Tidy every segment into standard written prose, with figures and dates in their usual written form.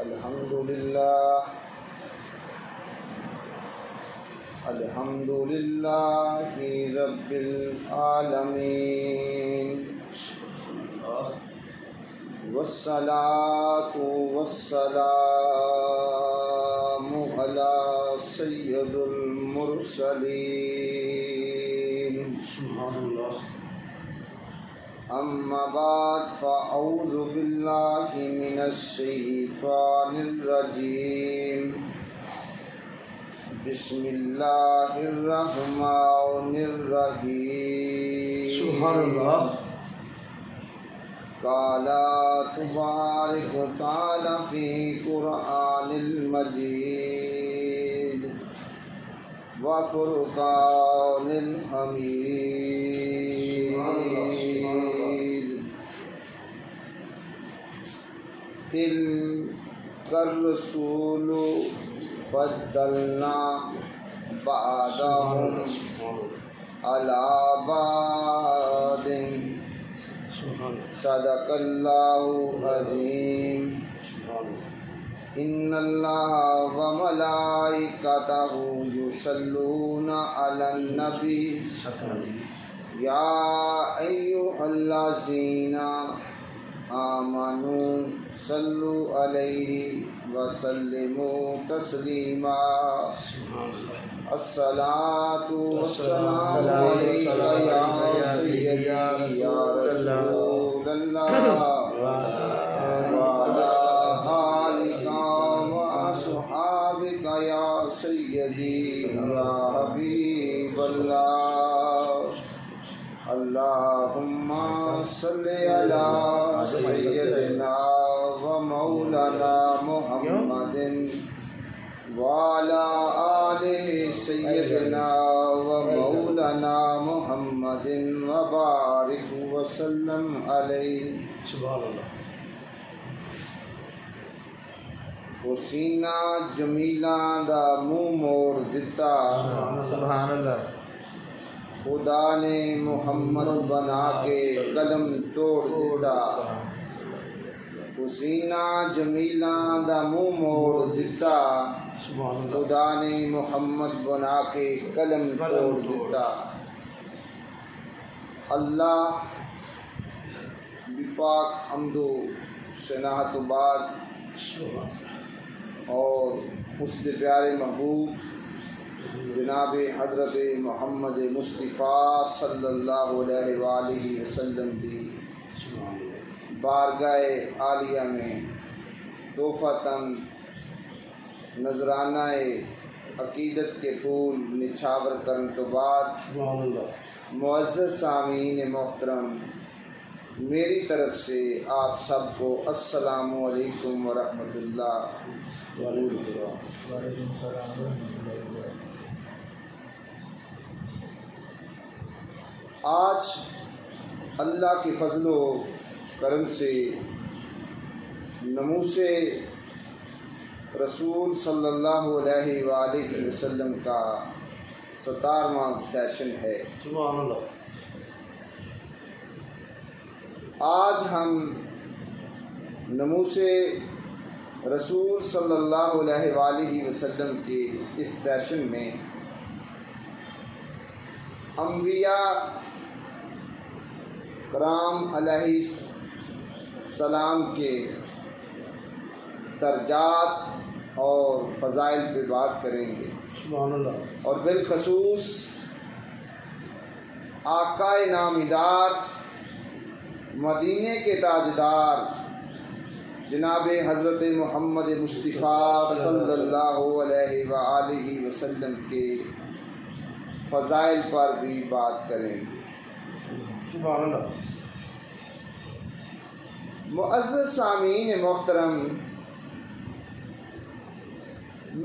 الحمد للہ رب العالمین والصلاة والسلام علی سید المرسلین اما بعد فاعوذ باللہ من الشیطان الرجیم بسم اللہ الرحمن الرحیم سبحان اللہ. قال تبارک وتعالی فی قرآن المجید وفرقان الحمید تلک الرسول فضلنا بعضهم علی بعض صدق اللہ عظیم. ان اللہ وملائکتہ یصلون علی النبی یا ایھا الذین آمنوا صلوا علیہ وسلموا تسلیما. الصلاۃ والسلام علیک یا سیدی یا رسول اللہ وعلی آلک واصحابک یا سیدی یا حبیب اللہ. اللہم صلی علی سیدنا و مولانا محمد وعلی آل سیدنا و مولانا محمد وبارک وسلم علیہ. سبحان اللہ. حسینہ جمیلاں دا منہ موڑ دتا سبحان اللہ. خدا نے محمد بنا کے قلم توڑ دیتا. حسینہ جمیلاں دا منہ موڑ دیتا خدا نے محمد بنا کے قلم توڑ دیتا. اللہ بپاک حمد و ثناء تو بعد اور اس کے پیارے محبوب جناب حضرت محمد مصطفیٰ صلی اللہ علیہ وآلہ وسلم کی بارگاہ عالیہ میں تحفتاً نذرانہ عقیدت کے پھول نچھاور کرنے تو بعد معزز سامعین محترم، میری طرف سے آپ سب کو السلام علیکم ورحمۃ اللہ وبرکاتہ. آج اللہ کی فضل و کرم سے نموس رسول صلی اللہ علیہ وآلہ وسلم کا 17واں سیشن ہے. سبحان اللہ. آج ہم نموس رسول صلی اللہ علیہ وآلہ وسلم کے اس سیشن میں انبیاء کرام علیہ السلام کے درجات اور فضائل پہ بات کریں گے. سبحان اللہ. اور بالخصوص آقا نامدار مدینے کے تاجدار جناب حضرت محمد مصطفیٰ صلی اللہ علیہ وآلہ وسلم کے فضائل پر بھی بات کریں گے. سبحان اللہ. معزز سامعین محترم،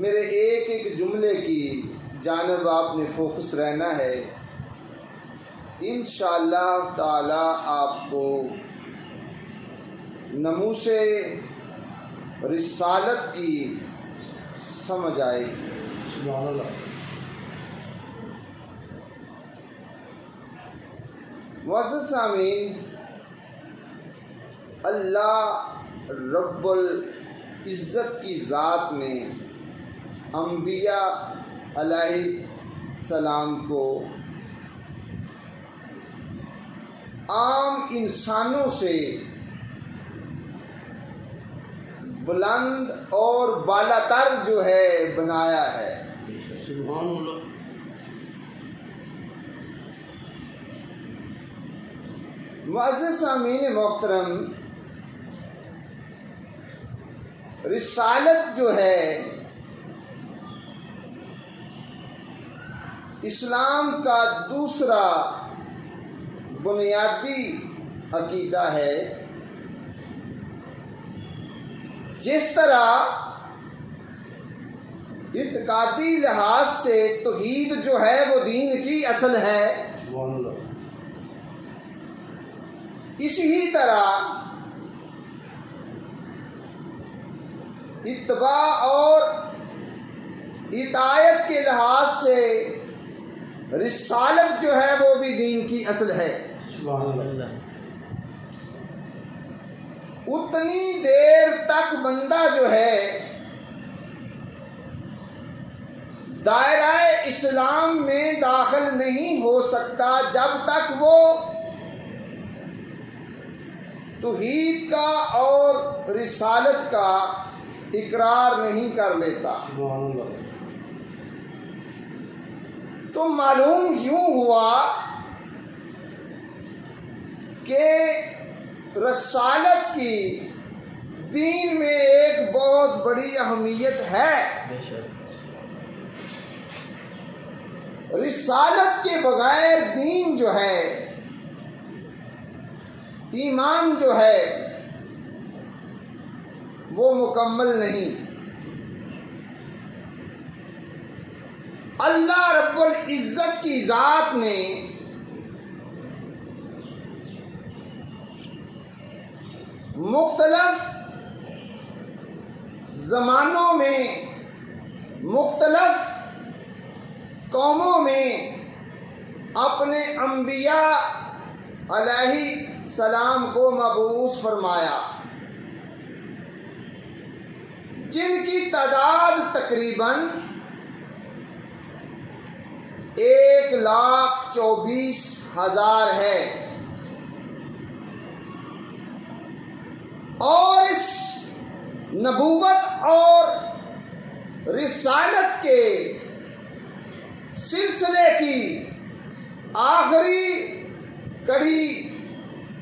میرے ایک ایک جملے کی جانب آپ نے فوکس رہنا ہے. انشاءاللہ تعالی آپ کو نموس رسالت کی سمجھ آئے گی. سبحان اللہ. معزز سامعین، اللہ رب عزت کی ذات نے انبیاء علیہ السلام کو عام انسانوں سے بلند اور بالاتر جو ہے بنایا ہے۔ سبحان اللہ۔ معزز سامعین محترم، رسالت جو ہے اسلام کا دوسرا بنیادی عقیدہ ہے۔ جس طرح اعتقادی لحاظ سے توحید جو ہے وہ دین کی اصل ہے، سبحان اللہ۔ اسی طرح اتباع اور اطاعت کے لحاظ سے رسالت جو ہے وہ بھی دین کی اصل ہے۔ سبحان اللہ۔ اتنی دیر تک بندہ جو ہے دائرہ اسلام میں داخل نہیں ہو سکتا جب تک وہ توحید کا اور رسالت کا اقرار نہیں کر لیتا۔ سبحان اللہ۔ تو معلوم یوں ہوا کہ رسالت کی دین میں ایک بہت بڑی اہمیت ہے۔ رسالت کے بغیر دین جو ہے، ایمان جو ہے وہ مکمل نہیں۔ اللہ رب العزت کی ذات نے مختلف زمانوں میں مختلف قوموں میں اپنے انبیاء علیہ السلام کو مبعوث فرمایا، جن کی تعداد تقریباً 1,24,000 ہے، اور اس نبوت اور رسالت کے سلسلے کی آخری کڑی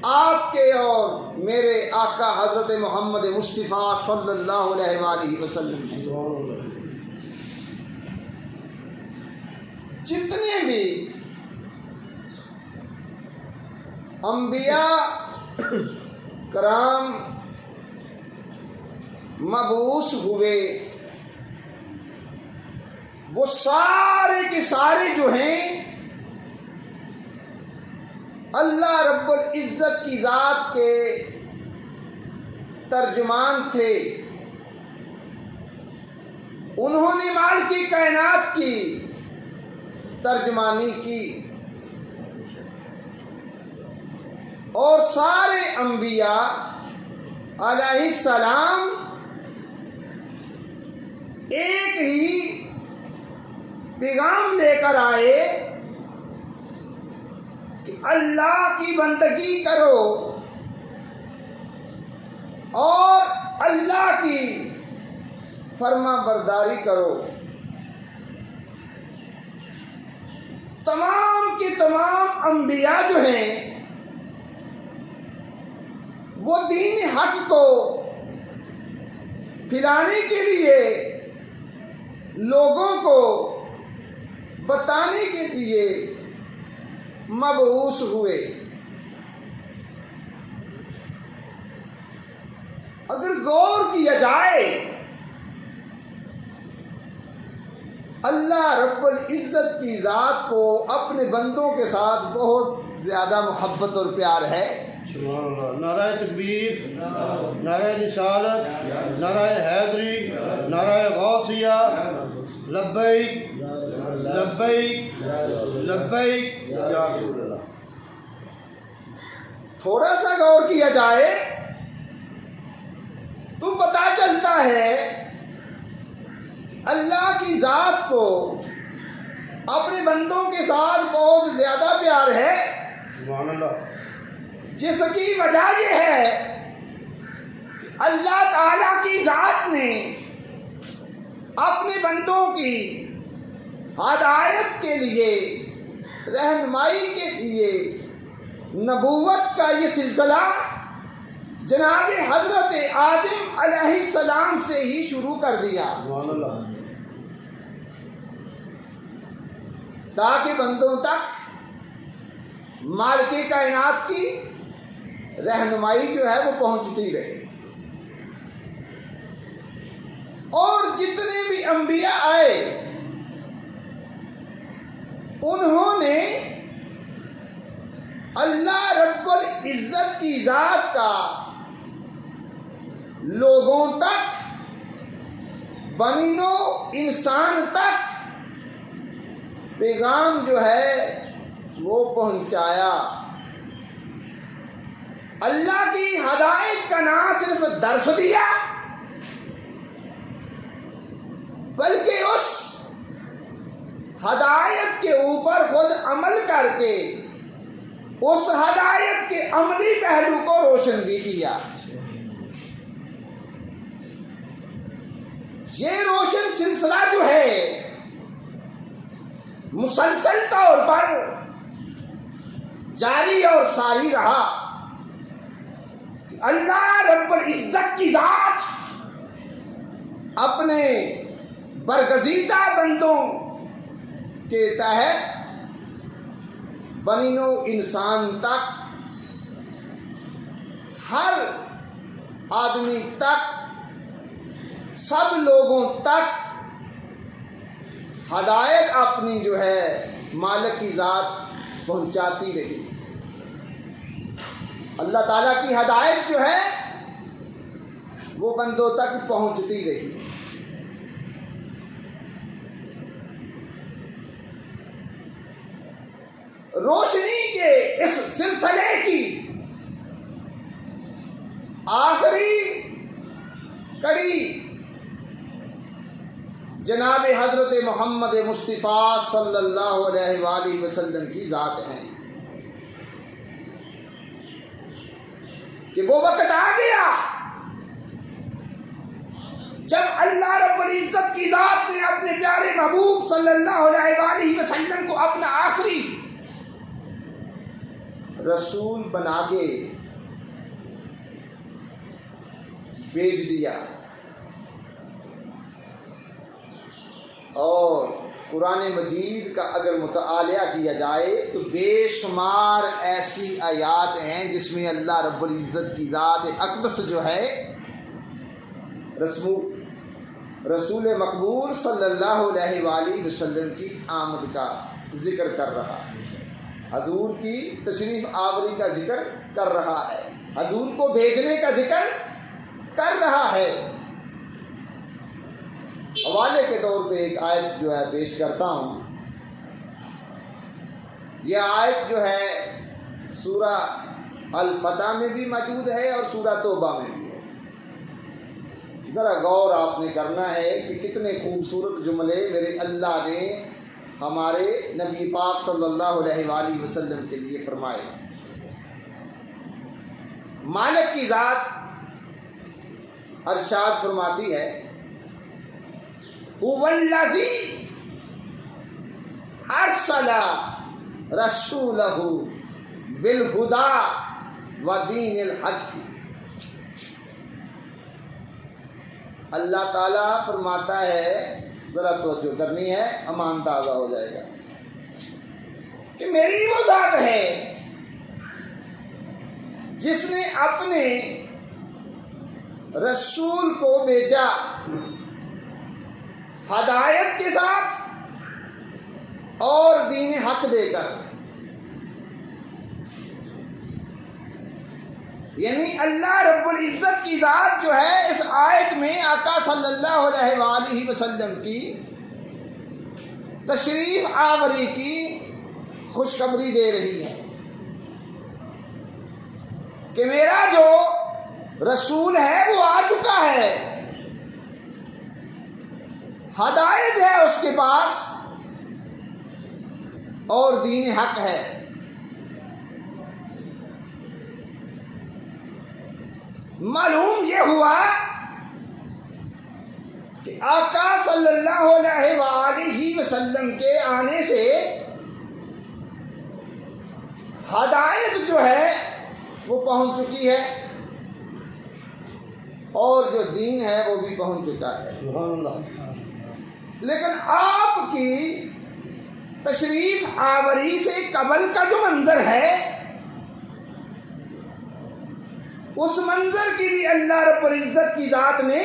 آپ کے اور میرے آقا حضرت محمد مصطفیٰ صلی اللہ علیہ وآلہ وسلم ہیں۔ جتنے بھی انبیاء کرام مبعوث ہوئے، وہ سارے کے سارے جو ہیں اللہ رب العزت کی ذات کے ترجمان تھے۔ انہوں نے مال کی کائنات کی ترجمانی کی، اور سارے انبیاء علیہ السلام ایک ہی پیغام لے کر آئے کہ اللہ کی بندگی کرو اور اللہ کی فرما برداری کرو۔ تمام کے تمام انبیاء جو ہیں وہ دین حق کو پھیلانے کے لیے، لوگوں کو بتانے کے لیے مبعوث ہوئے۔ اگر غور کیا جائے، اللہ رب العزت کی ذات کو اپنے بندوں کے ساتھ بہت زیادہ محبت اور پیار ہے۔ سبحان اللہ۔ نعرہ تکبیر، نعرہ رسالت، نعرہ حیدری، نعرہ غوثیہ، لبیک لبیک لبیک یا رسول اللہ۔ تھوڑا سا غور کیا جائے تو پتہ چلتا ہے اللہ کی ذات کو اپنے بندوں کے ساتھ بہت زیادہ پیار ہے، سبحان اللہ، جس کی وجہ یہ ہے کہ اللہ تعالیٰ کی ذات نے اپنے بندوں کی ہدایت کے لیے، رہنمائی کے لیے نبوت کا یہ سلسلہ جناب حضرت آدم علیہ السلام سے ہی شروع کر دیا، سبحان اللہ، تاکہ بندوں تک مالک کائنات کی رہنمائی جو ہے وہ پہنچتی رہے۔ اور جتنے بھی انبیاء آئے انہوں نے اللہ رب العزت کی ذات کا لوگوں تک، بنی نوع انسان تک پیغام جو ہے وہ پہنچایا۔ اللہ کی ہدایت کا نہ صرف درس دیا بلکہ اس ہدایت کے اوپر خود عمل کر کے اس ہدایت کے عملی پہلو کو روشن بھی کیا۔ یہ روشن سلسلہ جو ہے مسلسل طور پر جاری اور ساری رہا۔ اللہ رب العزت کی ذات اپنے برگزیدہ بندوں کے تحت بنی نوع انسان تک، ہر آدمی تک، سب لوگوں تک ہدایت اپنی جو ہے مالک کی ذات پہنچاتی رہی۔ اللہ تعالیٰ کی ہدایت جو ہے وہ بندوں تک پہنچتی رہی۔ روشنی کے اس سلسلے کی آخری کڑی جناب حضرت محمد مصطفیٰ صلی اللہ علیہ وآلہ وسلم کی ذات ہے کہ وہ وقت آ گیا جب اللہ رب العزت کی ذات نے اپنے پیارے محبوب صلی اللہ علیہ وآلہ وسلم کو اپنا آخری رسول بنا کے بھیج دیا۔ اور قرآن مجید کا اگر مطالعہ کیا جائے تو بے شمار ایسی آیات ہیں جس میں اللہ رب العزت کی ذات اقدس جو ہے رسول مقبول صلی اللہ علیہ وآلہ وسلم کی آمد کا ذکر کر رہا ہے، حضور کی تشریف آوری کا ذکر کر رہا ہے، حضور کو بھیجنے کا ذکر کر رہا ہے۔ حوالے کے طور پہ ایک آیت جو ہے پیش کرتا ہوں۔ یہ آیت جو ہے سورہ الفتح میں بھی موجود ہے اور سورہ توبہ میں بھی ہے۔ ذرا غور آپ نے کرنا ہے کہ کتنے خوبصورت جملے میرے اللہ نے ہمارے نبی پاک صلی اللہ علیہ وآلہ وسلم کے لیے فرمائے۔ مالک کی ذات ارشاد فرماتی ہے هو الذی ارسل رسولہ بالہدی ودین الحق۔ اللہ تعالیٰ فرماتا ہے، ذرا توجہ کرنی ہے، امان تازہ ہو جائے گا، کہ میری وہ ذات ہے جس نے اپنے رسول کو بھیجا ہدایت کے ساتھ اور دین حق دے کر۔ یعنی اللہ رب العزت کی ذات جو ہے اس آیت میں آقا صلی اللہ علیہ وآلہ وسلم کی تشریف آوری کی خوشخبری دے رہی ہے کہ میرا جو رسول ہے وہ آ چکا ہے ہدایت ہے اس کے پاس اور دین حق ہے۔ معلوم یہ ہوا کہ آقا صلی اللہ علیہ وآلہ وسلم کے آنے سے ہدایت جو ہے وہ پہنچ چکی ہے اور جو دین ہے وہ بھی پہنچ چکا ہے۔ لیکن آپ کی تشریف آوری سے قبل کا جو منظر ہے اس منظر کی بھی اللہ رب العزت کی ذات نے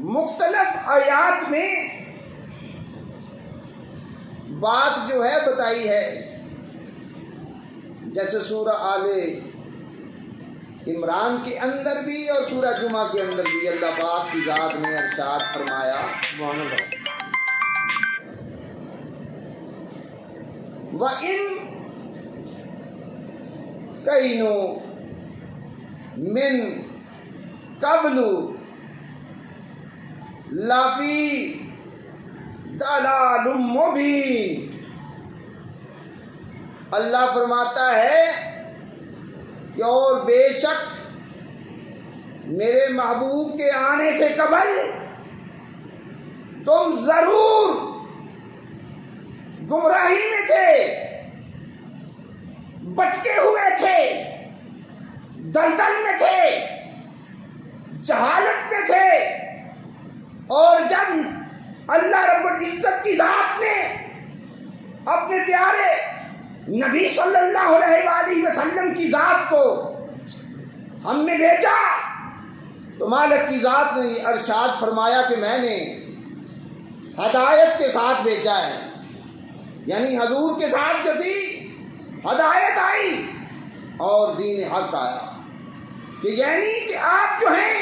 مختلف آیات میں بات جو ہے بتائی ہے، جیسے سورہ آل عمران کے اندر بھی اور سورہ جمعہ کے اندر بھی اللہ پاک کی ذات نے ارشاد فرمایا وَإِن كَيْنُوا مِن قَبْلُ لَفِي ضَلَالٍ مُبِينٍ۔ اللہ فرماتا ہے کہ اور بے شک میرے محبوب کے آنے سے قبل تم ضرور گمراہی میں تھے، بٹکے ہوئے تھے، دلدل میں تھے، جہالت میں تھے، اور جب اللہ رب العزت کی ذات نے اپنے پیارے نبی صلی اللہ علیہ وآلہ وسلم کی ذات کو ہم نے بھیجا تو مالک کی ذات نے ارشاد فرمایا کہ میں نے ہدایت کے ساتھ بھیجا ہے، یعنی حضور کے ساتھ جو تھی ہدایت آئی اور دین حق آیا، کہ یعنی کہ آپ جو ہیں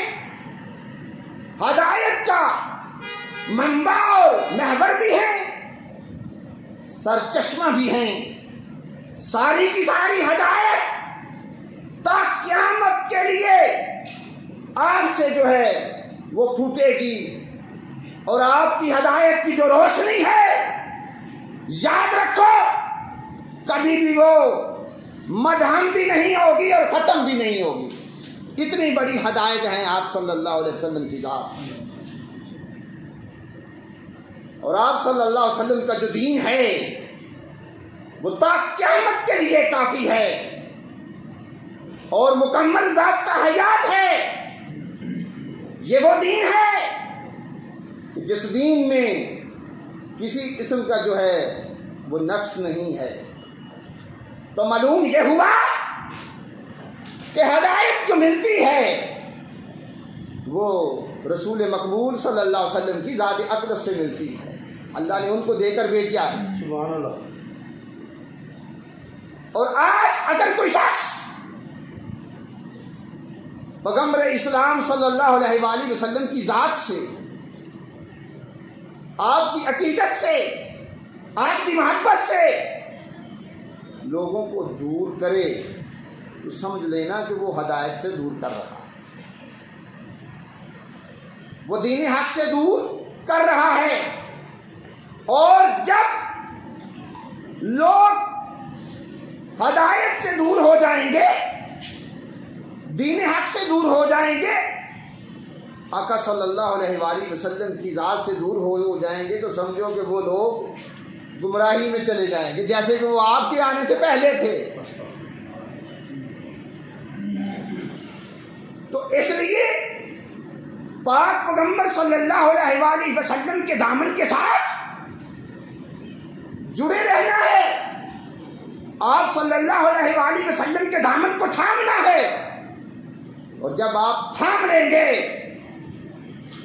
ہدایت کا منبع اور محور بھی ہیں، سرچشمہ بھی ہیں۔ ساری کی ساری ہدایت تا قیامت کے لیے آپ سے جو ہے وہ پھوٹے گی، اور آپ کی ہدایت کی جو روشنی ہے یاد رکھو کبھی بھی وہ مدھم بھی نہیں ہوگی اور ختم بھی نہیں ہوگی۔ اتنی بڑی ہدایت ہیں آپ صلی اللہ علیہ وسلم کی ذات، اور آپ صلی اللہ علیہ وسلم کا جو دین ہے وہ تا قیامت کے لیے کافی ہے اور مکمل ضابطہ حیات ہے۔ یہ وہ دین ہے جس دین میں کسی قسم کا جو ہے وہ نقص نہیں ہے۔ تو معلوم یہ ہوا کہ ہدایت جو ملتی ہے وہ رسول مقبول صلی اللہ علیہ وسلم کی ذات اقدس سے ملتی ہے، اللہ نے ان کو دے کر بھیجا ہے۔ سبحان اللہ۔ اور آج اگر کوئی شخص پیغمبر اسلام صلی اللہ علیہ وآلہ وسلم کی ذات سے، آپ کی عقیدت سے، آپ کی محبت سے لوگوں کو دور کرے تو سمجھ لینا کہ وہ ہدایت سے دور کر رہا ہے، وہ دین حق سے دور کر رہا ہے۔ اور جب لوگ ہدایت سے دور ہو جائیں گے، دین حق سے دور ہو جائیں گے، آقا صلی اللہ علیہ وآلہ وسلم کی ذات سے دور ہو جائیں گے، تو سمجھو کہ وہ لوگ گمراہی میں چلے جائیں گے جیسے کہ وہ آپ کے آنے سے پہلے تھے۔ تو اس لیے پاک پیغمبر صلی اللہ علیہ وآلہ وسلم کے دامن کے ساتھ جڑے رہنا ہے، آپ صلی اللہ علیہ وآلہ وسلم کے دامن کو تھامنا ہے، اور جب آپ تھام لیں گے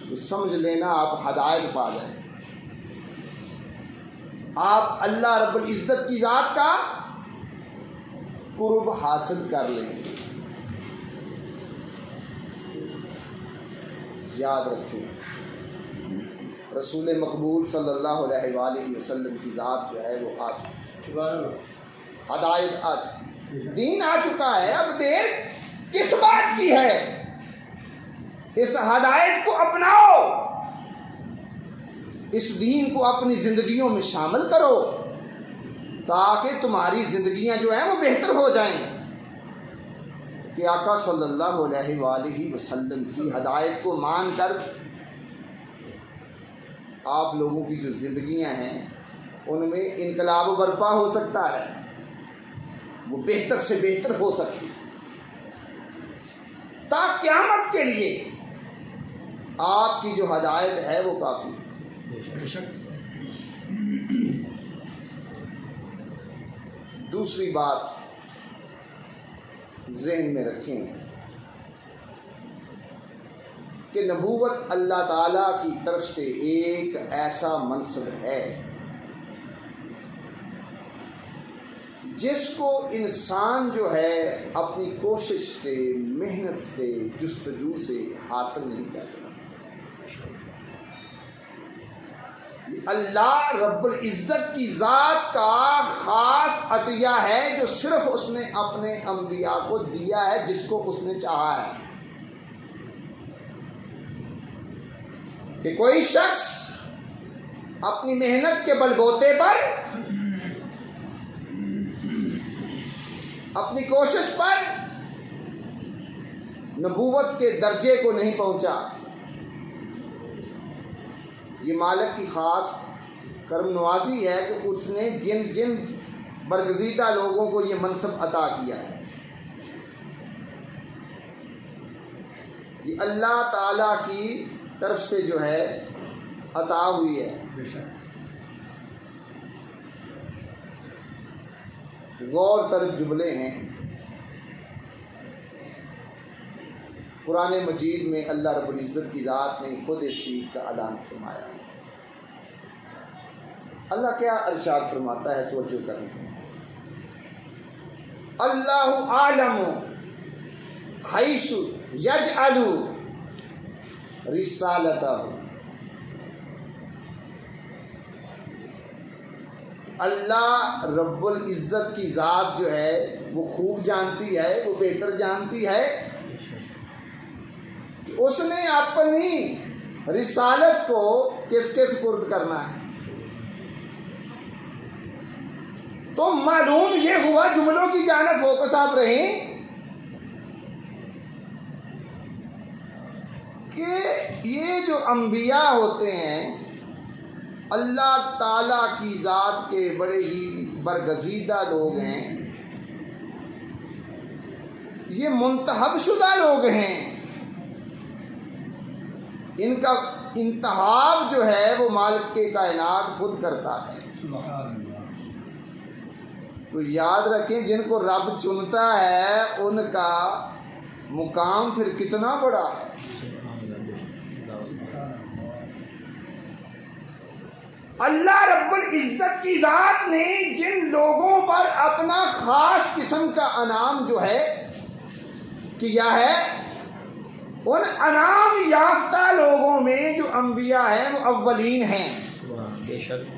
تو سمجھ لینا آپ ہدایت پا جائیں، آپ اللہ رب العزت کی ذات کا قرب حاصل کر لیں گے۔ یاد رکھیں رسول مقبول صلی اللہ علیہ وآلہ وسلم کی ذات جو ہے وہ آ چکی، ہدایت آ چکی، دین آ چکا ہے، اب دیر کس بات کی ہے؟ اس ہدایت کو اپناؤ، اس دین کو اپنی زندگیوں میں شامل کرو تاکہ تمہاری زندگیاں جو ہیں وہ بہتر ہو جائیں، کہ آقا صلی اللہ علیہ وآلہ وسلم کی ہدایت کو مان کر آپ لوگوں کی جو زندگیاں ہیں ان میں انقلاب برپا ہو سکتا ہے، وہ بہتر سے بہتر ہو سکتی، تا قیامت کے لیے آپ کی جو ہدایت ہے وہ کافی ہے۔ دوسری بات ذہن میں رکھیں کہ نبوت اللہ تعالیٰ کی طرف سے ایک ایسا منصب ہے جس کو انسان جو ہے اپنی کوشش سے، محنت سے، جستجو سے حاصل نہیں کر سکتا۔ اللہ رب العزت کی ذات کا خاص عطیہ ہے جو صرف اس نے اپنے انبیاء کو دیا ہے جس کو اس نے چاہا ہے، کہ کوئی شخص اپنی محنت کے بل بوتے پر، اپنی کوشش پر نبوت کے درجے کو نہیں پہنچا۔ یہ مالک کی خاص کرم نوازی ہے کہ اس نے جن برگزیدہ لوگوں کو یہ منصب عطا کیا ہے، یہ اللہ تعالیٰ کی طرف سے جو ہے عطا ہوئی ہے۔ غور طلب جملے ہیں قرآن مجید میں، اللہ رب العزت کی ذات نے خود اس چیز کا اعلان فرمایا۔ اللہ کیا ارشاد فرماتا ہے، توجہ کریں، اللہ عالم حیث یجعل رسالتہ، اللہ رب العزت کی ذات جو ہے وہ خوب جانتی ہے، وہ بہتر جانتی ہے کہ اس نے اپنی رسالت کو کس کے سپرد کرنا ہے۔ تو معلوم یہ ہوا، جملوں کی جانب فوکس آپ رہیں، کہ یہ جو انبیاء ہوتے ہیں اللہ تعالیٰ کی ذات کے بڑے ہی برگزیدہ لوگ ہیں، یہ منتخب شدہ لوگ ہیں، ان کا انتخاب جو ہے وہ مالک کے کائنات خود کرتا ہے۔ تو یاد رکھیں، جن کو رب چنتا ہے ان کا مقام پھر کتنا بڑا ہے۔ اللہ رب العزت کی ذات نے جن لوگوں پر اپنا خاص قسم کا انعام جو ہے کیا ہے، ان انعام یافتہ لوگوں میں جو انبیاء ہیں وہ اولین ہیں، بے شک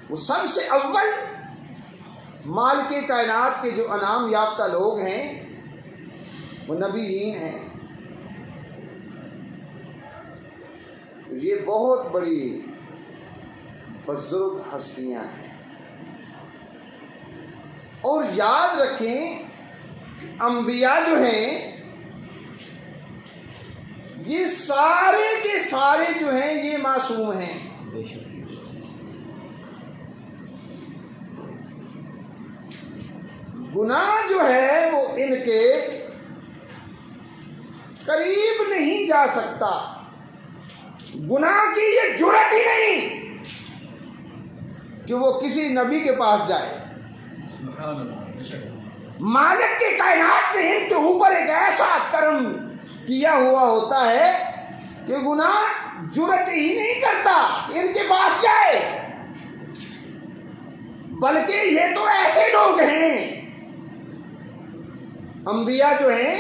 وہ سب سے اول مالک کائنات کے جو انعام یافتہ لوگ ہیں وہ نبیین ہیں۔ یہ بہت بڑی بزرگ ہستیاں ہیں، اور یاد رکھیں انبیاء جو ہیں یہ سارے کے سارے جو ہیں یہ معصوم ہیں۔ گناہ جو ہے وہ ان کے قریب نہیں جا سکتا، گناہ کی یہ جرات ہی نہیں کہ وہ کسی نبی کے پاس جائے۔ مالک کے کائنات نے ان کے اوپر ایک ایسا کرم کیا ہوا ہوتا ہے کہ گناہ جرات ہی نہیں کرتا کہ ان کے پاس جائے، بلکہ یہ تو ایسے لوگ ہیں، انبیاء جو ہیں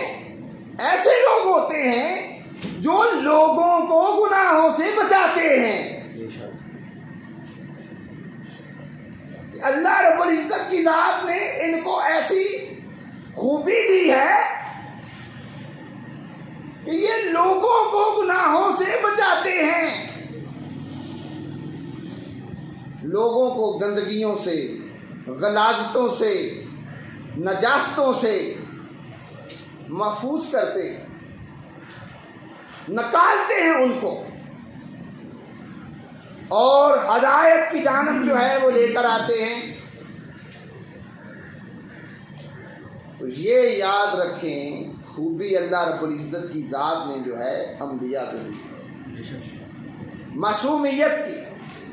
ایسے لوگ ہوتے ہیں جو لوگوں کو گناہوں سے بچاتے ہیں۔ اللہ رب العزت کی ذات نے ان کو ایسی خوبی دی ہے کہ یہ لوگوں کو گناہوں سے بچا نکالتے ہیں لوگوں کو گندگیوں سے، غلاظتوں سے، نجاستوں سے محفوظ کرتے ہیں، نکالتے ہیں ان کو، اور ہدایت کی جانب جو ہے وہ لے کر آتے ہیں۔ تو یہ یاد رکھیں، خوبی اللہ رب العزت کی ذات نے جو ہے انبیاء کو دی ہے، معصومیت کی،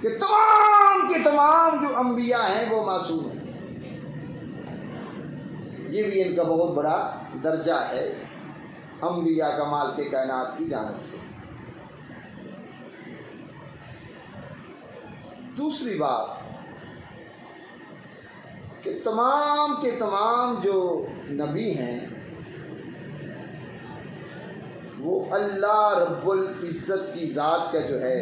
کہ تمام کے تمام جو انبیاء ہیں وہ معصوم ہیں۔ یہ بھی ان کا بہت بڑا درجہ ہے انبیاء کا مالک کائنات کی جانب سے۔ دوسری بات کہ تمام کے تمام جو نبی ہیں وہ اللہ رب العزت کی ذات کا جو ہے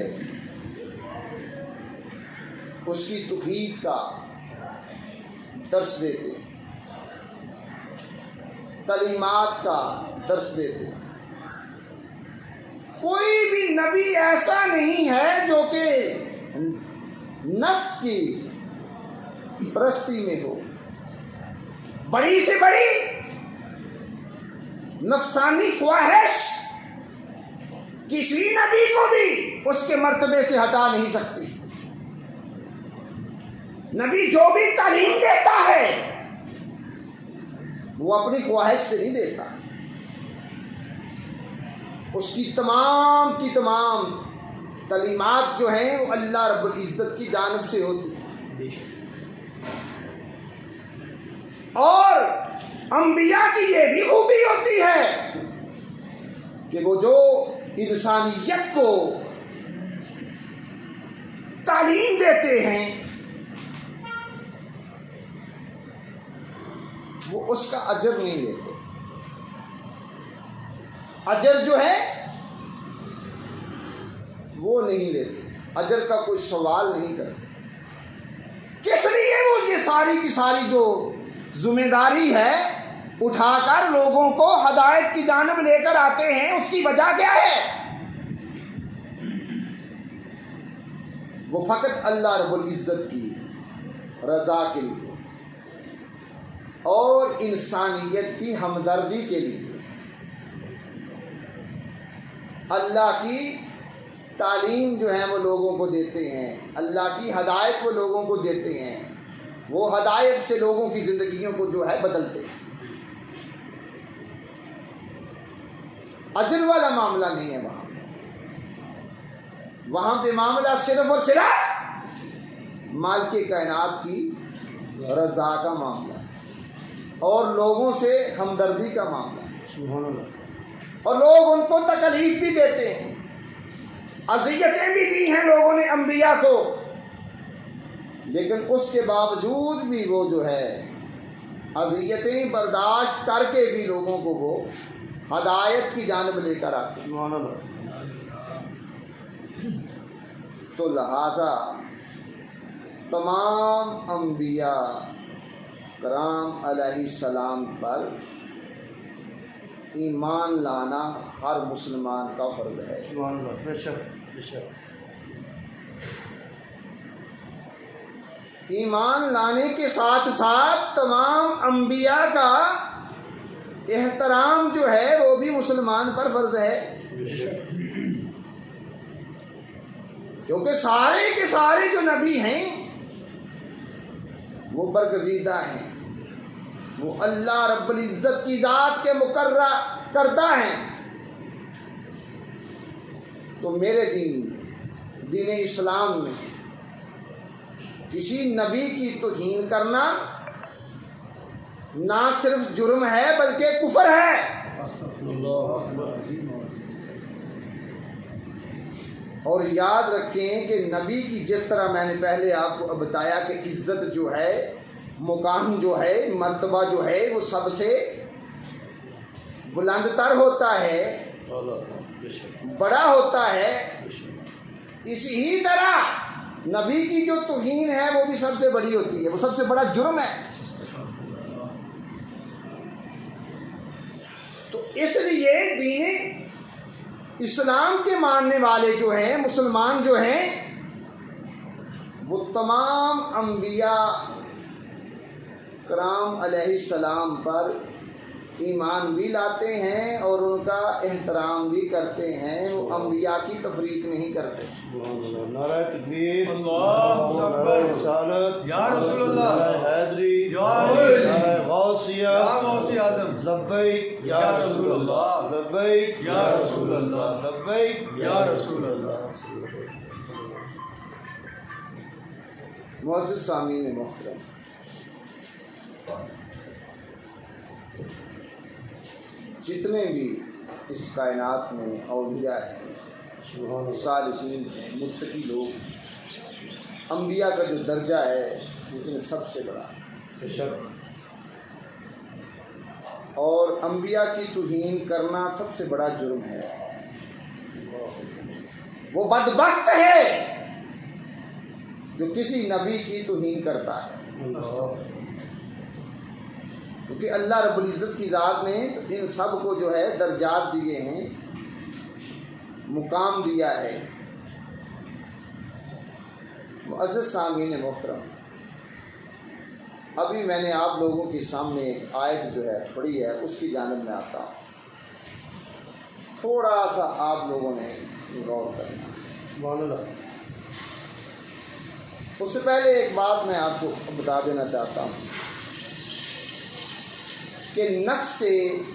اس کی توحید کا درس دیتے، تعلیمات کا درس دیتے۔ کوئی بھی نبی ایسا نہیں ہے جو کہ نفس کی پرستی میں ہو، بڑی سے بڑی نفسانی خواہش کسی نبی کو بھی اس کے مرتبے سے ہٹا نہیں سکتی۔ نبی جو بھی تعلیم دیتا ہے وہ اپنی خواہش سے نہیں دیتا، اس کی تمام تعلیمات جو ہیں وہ اللہ رب العزت کی جانب سے ہوتی ہیں۔ اور انبیاء کی یہ بھی خوبی ہوتی ہے کہ وہ جو انسانیت کو تعلیم دیتے ہیں وہ اس کا اجر نہیں لیتے۔ اجر جو ہے وہ نہیں لیتے، اجر کا کوئی سوال نہیں کرتے۔ کس لیے وہ یہ ساری کی ساری جو ذمہ داری ہے اٹھا کر لوگوں کو ہدایت کی جانب لے کر آتے ہیں؟ اس کی وجہ کیا ہے؟ وہ فقط اللہ رب العزت کی رضا کے لیے اور انسانیت کی ہمدردی کے لیے اللہ کی تعلیم جو ہے وہ لوگوں کو دیتے ہیں، اللہ کی ہدایت وہ لوگوں کو دیتے ہیں، وہ ہدایت سے لوگوں کی زندگیوں کو جو ہے بدلتے ہیں۔ اجر والا معاملہ نہیں ہے وہاں پہ معاملہ صرف اور صرف مالک کائنات کی رضا کا معاملہ ہے اور لوگوں سے ہمدردی کا معاملہ ہے۔ سبحان اللہ۔ اور لوگ ان کو تکلیف بھی دیتے ہیں، اذیتیں بھی دی ہیں لوگوں نے انبیاء کو، لیکن اس کے باوجود بھی وہ جو ہے اذیتیں برداشت کر کے بھی لوگوں کو وہ ہدایت کی جانب لے کر آتے ہیں۔ سبحان اللہ۔ تو لہذا تمام انبیاء کرام علیہ السلام پر ایمان لانا ہر مسلمان کا فرض ہے۔ سبحان اللہ۔ بے شک بے شک۔ ایمان لانے کے ساتھ ساتھ تمام انبیاء کا احترام جو ہے وہ بھی مسلمان پر فرض ہے، کیونکہ سارے کے سارے جو نبی ہیں وہ برگزیدہ ہیں، وہ اللہ رب العزت کی ذات کے مقررہ کردہ ہیں۔ تو میرے دین اسلام میں کسی نبی کی توہین کرنا نہ صرف جرم ہے بلکہ کفر ہے۔ اور یاد رکھیں کہ نبی کی جس طرح میں نے پہلے آپ کو بتایا کہ عزت جو ہے، مقام جو ہے، مرتبہ جو ہے وہ سب سے بلند تر ہوتا ہے، بڑا ہوتا ہے، اسی طرح نبی کی جو توہین ہے وہ بھی سب سے بڑی ہوتی ہے، وہ سب سے بڑا جرم ہے۔ تو اس لیے دین اسلام کے ماننے والے جو ہیں، مسلمان جو ہیں، وہ تمام انبیاء کرام علیہ السلام پر ایمان بھی لاتے ہیں اور ان کا احترام بھی کرتے ہیں، وہ انبیاء کی تفریق نہیں کرتے۔ نعرہ تکبیر، اللہ اکبر، رسالت، یا رسول اللہ، نعرہ حیدری، نعرہ غوثیہ، یا غوث اعظم، لبیک یا رسول اللہ، لبیک یا رسول اللہ، لبیک یا رسول اللہ۔ معزز سامعین محترم، جتنے بھی اس کائنات میں اولیاء ہیں، صالحین ہیں، متقی لوگ ہیں، انبیاء کا جو درجہ ہے وہ ان سب سے بڑا ہے، اور انبیاء کی توہین کرنا سب سے بڑا جرم ہے۔ وہ بدبخت ہے جو کسی نبی کی توہین کرتا ہے، کیونکہ اللہ رب العزت کی ذات نے ان سب کو جو ہے درجات دیے ہیں، مقام دیا ہے۔ معزز سامعین محترم، ابھی میں نے آپ لوگوں کے سامنے ایک آیت جو ہے پڑھی ہے، اس کی جانب میں آتا ہوں، تھوڑا سا آپ لوگوں نے غور کرنا۔ اس سے پہلے ایک بات میں آپ کو بتا دینا چاہتا ہوں کہ نفس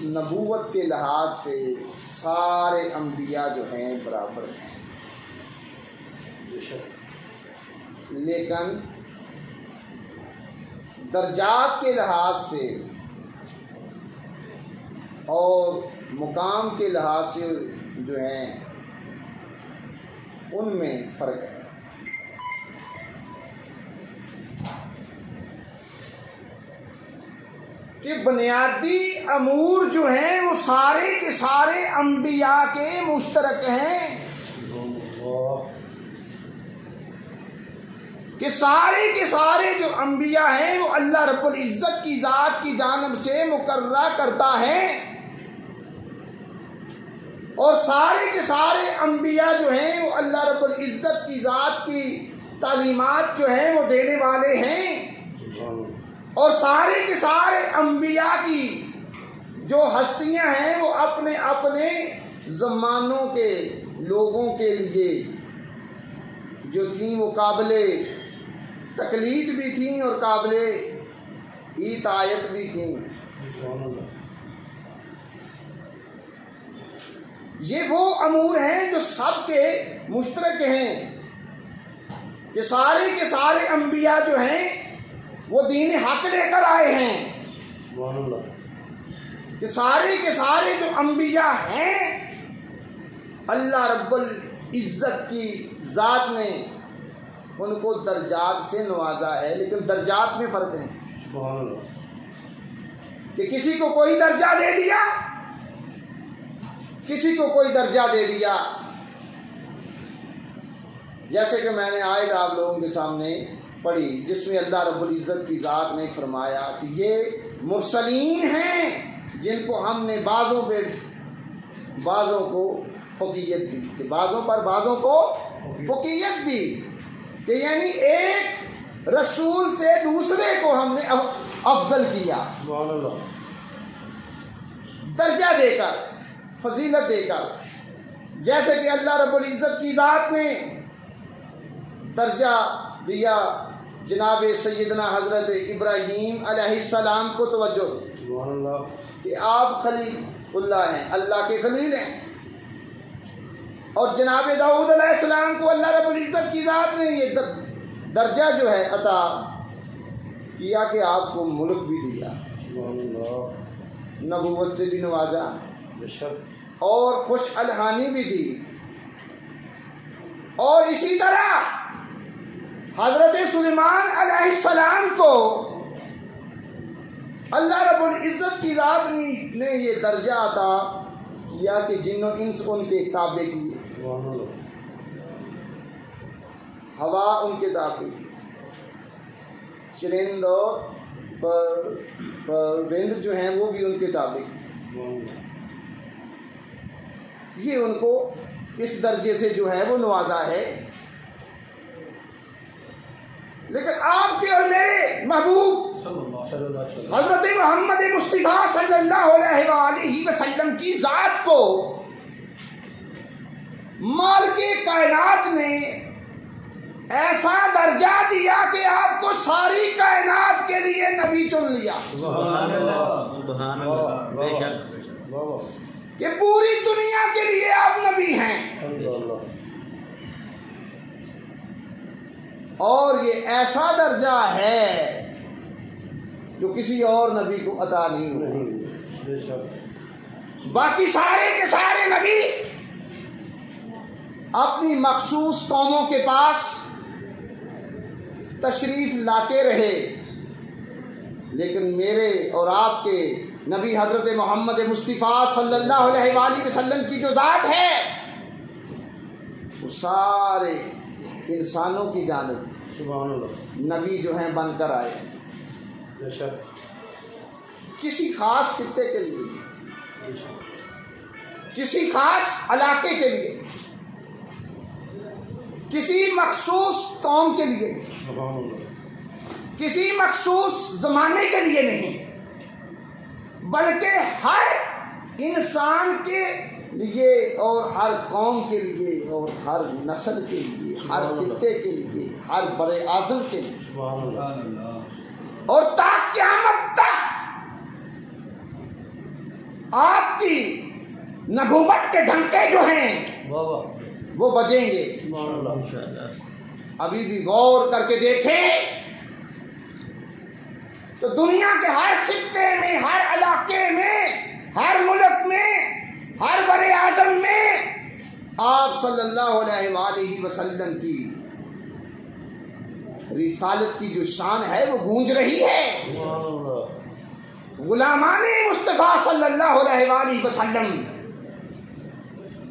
نبوت کے لحاظ سے سارے انبیاء جو ہیں برابر ہیں، لیکن درجات کے لحاظ سے اور مقام کے لحاظ سے جو ہیں ان میں فرق ہے۔ کہ بنیادی امور جو ہیں وہ سارے کے سارے انبیاء کے مشترک ہیں، کہ سارے کے سارے جو انبیاء ہیں وہ اللہ رب العزت کی ذات کی جانب سے مقررہ کرتا ہے، اور سارے کے سارے انبیاء جو ہیں وہ اللہ رب العزت کی ذات کی تعلیمات جو ہیں وہ دینے والے ہیں، اور سارے کے سارے انبیاء کی جو ہستیاں ہیں وہ اپنے اپنے زمانوں کے لوگوں کے لیے جو تھیں وہ قابل تقلید بھی تھیں اور قابل اطاعت بھی تھیں۔ یہ وہ امور ہیں جو سب کے مشترک ہیں، کہ سارے کے سارے انبیاء جو ہیں وہ دین حق لے کر آئے ہیں، کہ سارے کے سارے جو انبیاء ہیں اللہ رب العزت کی ذات نے ان کو درجات سے نوازا ہے، لیکن درجات میں فرق ہے، کہ کسی کو کوئی درجہ دے دیا، کسی کو کوئی درجہ دے دیا، جیسے کہ میں نے آیت آپ لوگوں کے سامنے پڑھی جس میں اللہ رب العزت کی ذات نے فرمایا کہ یہ مرسلین ہیں جن کو ہم نے بعضوں کو فوقیت دی، کہ بعضوں پر بعضوں کو فوقیت دی، کہ یعنی ایک رسول سے دوسرے کو ہم نے افضل کیا، درجہ دے کر، فضیلت دے کر، جیسے کہ اللہ رب العزت کی ذات نے درجہ دیا جناب سیدنا حضرت ابراہیم علیہ السلام کو، توجہ کہ آپ خلیل اللہ ہیں، اللہ کے خلیل ہیں، اور جناب داؤد علیہ السلام کو اللہ رب العزت کی ذات نے یہ درجہ جو ہے عطا کیا کہ آپ کو ملک بھی دیا، نبوت سے بھی نوازا، اور خوش الحانی بھی دی، اور اسی طرح حضرت سلیمان علیہ السلام کو اللہ رب العزت کی ذات نے یہ درجہ عطا کیا کہ جن و انس ان کے تابع کیے، ہوا ان کے تابع کی، چرند اور پرند جو ہیں وہ بھی ان کے تابع کی، یہ ان کو اس درجے سے جو ہے وہ نوازا ہے. لیکن آپ کے اور میرے محبوب صلی اللہ علیہ وسلم حضرت محمد مصطفیٰ صلی اللہ علیہ وآلہ وسلم کی ذات کو مالک کائنات نے ایسا درجہ دیا کہ آپ کو ساری کائنات کے لیے نبی چن لیا. سبحان اللہ. سبحان اللہ. بے شک. واہ واہ. کہ پوری دنیا کے لیے آپ نبی ہیں. اللہ. اور یہ ایسا درجہ ہے جو کسی اور نبی کو عطا نہیں ہوا. بے شک. باقی سارے کے سارے نبی اپنی مخصوص قوموں کے پاس تشریف لاتے رہے، لیکن میرے اور آپ کے نبی حضرت محمد مصطفیٰ صلی اللہ علیہ وآلہ وسلم کی جو ذات ہے وہ سارے انسانوں کی جانب سبحان اللہ. نبی جو ہیں بن کر آئے. بے شک. کسی خاص خطے کے لیے، بے شک. کسی خاص علاقے کے لیے، کسی مخصوص قوم کے لیے، سبحان اللہ. کسی مخصوص زمانے کے لیے نہیں، بلکہ ہر انسان کے لیے اور ہر قوم کے لیے اور ہر نسل کے لیے، ہر خطے کے لیے، ہر بر اعظم کے لیے، سبحان اللہ. سبحان اللہ. اور تا قیامت تک آپ کی نبوت کے ڈھنکے جو ہیں واہ واہ. وہ بجیں گے. سبحان اللہ. انشاءاللہ. ابھی بھی غور کر کے دیکھیں تو دنیا کے ہر خطے میں، ہر علاقے میں، ہر ملک میں، ہر بر اعظم میں آپ صلی اللہ علیہ وآلہ وسلم کی رسالت کی جو شان ہے وہ گونج رہی ہے. سبحان اللہ. غلامان مصطفیٰ صلی اللہ علیہ وآلہ وسلم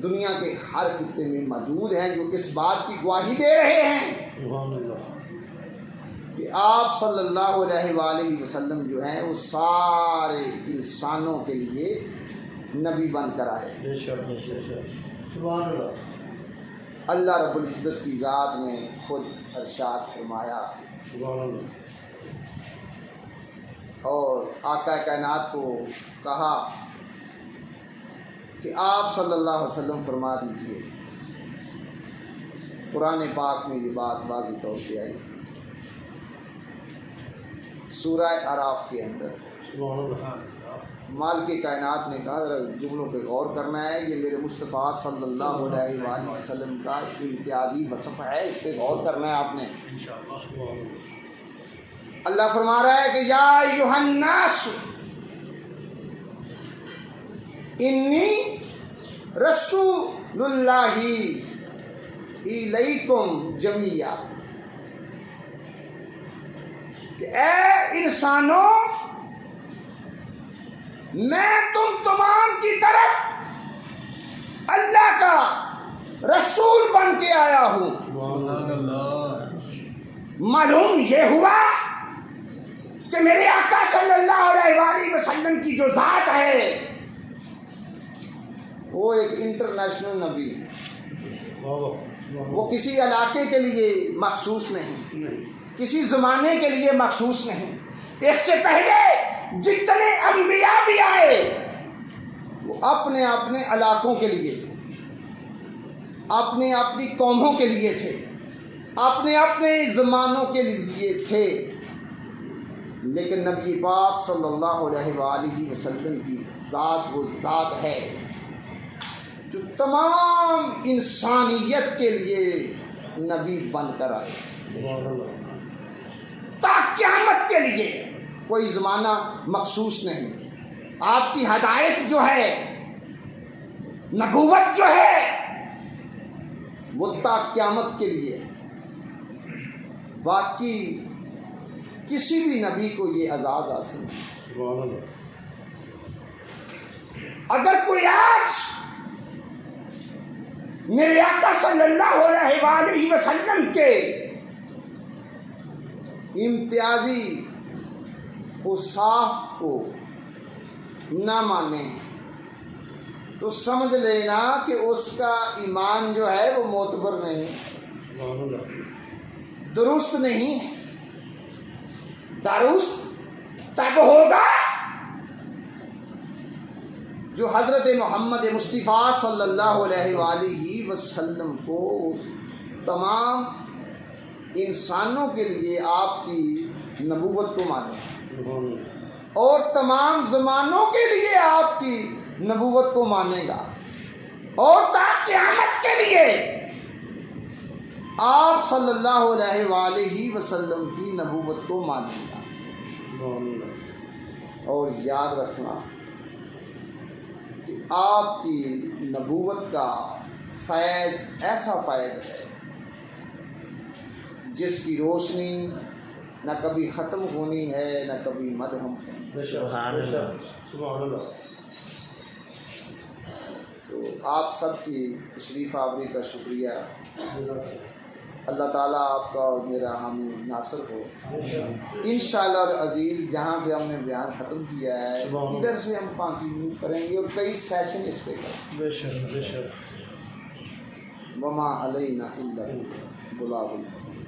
دنیا کے ہر خطے میں موجود ہیں جو اس بات کی گواہی دے رہے ہیں سبحان اللہ. کہ آپ صلی اللہ علیہ وآلہ وسلم جو ہیں وہ سارے انسانوں کے لیے نبی بن کر آئے. بے شک. بے شک. سبحان اللہ. اللہ رب العزت کی ذات نے خود ارشاد فرمایا سبحان اللہ. اور آقا کائنات کو کہا کہ آپ صلی اللہ علیہ وسلم فرما دیجئے. قرآن پاک میں یہ بات واضح طور پہ آئی سورہ اعراف کے اندر. سبحان اللہ. مالک کائنات نے کہا ذرا جملوں پہ غور کرنا ہے، یہ میرے مصطفیٰ صلی اللہ علیہ وآلہ وسلم کا امتیازی وصف ہے، اس پہ غور کرنا ہے آپ نے. سبحان اللہ. اللہ فرما رہا ہے کہ یا ایھا الناس انی رسول اللہ الیکم جمیعا، کہ اے انسانوں میں تم تمام کی طرف اللہ کا رسول بن کے آیا ہوں. سبحان اللہ. معلوم یہ ہوا کہ میرے آقا صلی اللہ علیہ وآلہ وسلم کی جو ذات ہے وہ ایک انٹرنیشنل نبی ہے. واہ واہ. وہ کسی علاقے کے لیے مخصوص نہیں، نہیں. کسی زمانے کے لیے مخصوص نہیں. اس سے پہلے جتنے انبیاء بھی آئے وہ اپنے اپنے علاقوں کے لیے تھے، اپنے اپنی قوموں کے لیے تھے، اپنے اپنے زمانوں کے لیے تھے. لیکن نبی پاک صلی اللہ علیہ وآلہ وسلم کی ذات وہ ذات ہے جو تمام انسانیت کے لیے نبی بن کر آئے سبحان اللہ. تا قیامت کے لیے. کوئی زمانہ مخصوص نہیں. آپ کی ہدایت جو ہے، نبوت جو ہے، وہ تا قیامت کے لیے. باقی کسی بھی نبی کو یہ اعزاز حاصل نہیں. سبحان اللہ. اگر کوئی آج میرے آقا صلی اللہ علیہ وآلہ وسلم کے امتیازی اوصاف کو نہ مانے تو سمجھ لینا کہ اس کا ایمان جو ہے وہ معتبر نہیں، سبحان اللہ درست نہیں ہے۔ درست تب ہوگا جو حضرت محمد مصطفیٰ صلی اللہ علیہ وآلہ وسلم کو تمام انسانوں کے لیے آپ کی نبوت کو مانے سبحان اللہ اور تمام زمانوں کے لیے آپ کی نبوت کو مانے گا، اور تا قیامت کے لیے آپ صلی اللہ علیہ وآلہ وسلم کی نبوت کو مانے گا۔ سبحان اللہ اور یاد رکھنا کہ آپ کی نبوت کا فیض ایسا فیض ہے جس کی روشنی نہ کبھی ختم ہونی ہے نہ کبھی مدھم ہونی۔ بے شک سبحان بے اللہ شک سبحان اللہ تو آپ سب کی تشریف آوری کا شکریہ۔ جزاک اللہ اللہ تعالیٰ آپ کا اور میرا حامی ناصر ہو بے شک انشاءاللہ۔ اور عزیز جہاں سے ہم نے بیان ختم کیا ہے سبحان اللہ۔ ادھر سے ہم کنٹینیو کریں گے اور کئی سیشن اس پہ کریں بے شک بے شک گے۔ وما علینا الا البلاغ المبین۔